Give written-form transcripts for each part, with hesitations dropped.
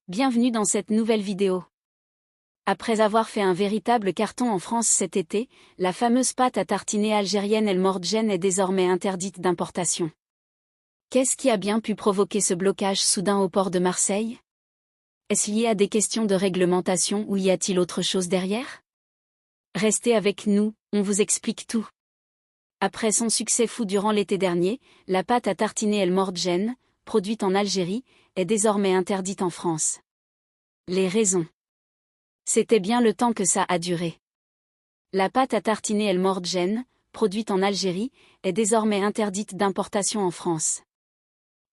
Bienvenue dans cette nouvelle vidéo. Après avoir fait un véritable carton en France cet été, la fameuse pâte à tartiner algérienne El Mordjen est désormais interdite d'importation. Qu'est-ce qui a bien pu provoquer ce blocage soudain au port de Marseille? Est-ce lié à des questions de réglementation ou y a-t-il autre chose derrière? Restez avec nous, on vous explique tout. Après son succès fou durant l'été dernier, la pâte à tartiner El Mordjen, produite en Algérie, est désormais interdite en France. Les raisons. C'était bien le temps que ça a duré. La pâte à tartiner El Mordjen, produite en Algérie, est désormais interdite d'importation en France.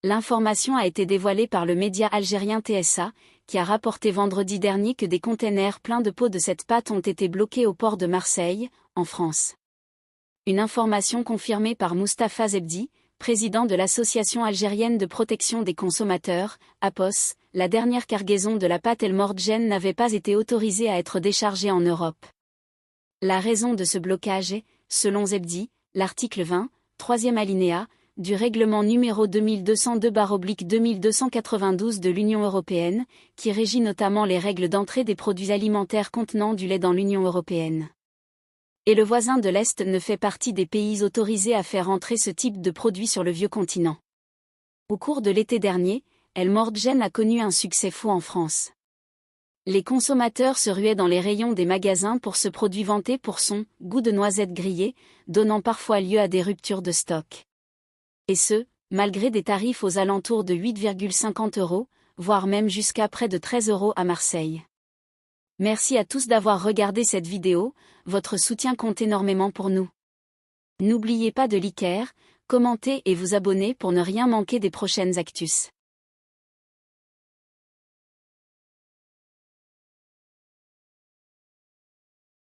L'information a été dévoilée par le média algérien TSA, qui a rapporté vendredi dernier que des containers pleins de pots de cette pâte ont été bloqués au port de Marseille, en France. Une information confirmée par Moustapha Zebdi, président de l'Association algérienne de protection des consommateurs, APOS, la dernière cargaison de la pâte El Mordjen n'avait pas été autorisée à être déchargée en Europe. La raison de ce blocage est, selon Zebdi, l'article 20, troisième alinéa, du règlement numéro 2202/2292 de l'Union européenne, qui régit notamment les règles d'entrée des produits alimentaires contenant du lait dans l'Union européenne. Et le voisin de l'Est ne fait partie des pays autorisés à faire entrer ce type de produit sur le vieux continent. Au cours de l'été dernier, El Mordjen a connu un succès fou en France. Les consommateurs se ruaient dans les rayons des magasins pour ce produit vanté pour son « goût de noisette grillée », donnant parfois lieu à des ruptures de stock. Et ce, malgré des tarifs aux alentours de 8,50 €, voire même jusqu'à près de 13 € à Marseille. Merci à tous d'avoir regardé cette vidéo, votre soutien compte énormément pour nous. N'oubliez pas de liker, commenter et vous abonner pour ne rien manquer des prochaines actus.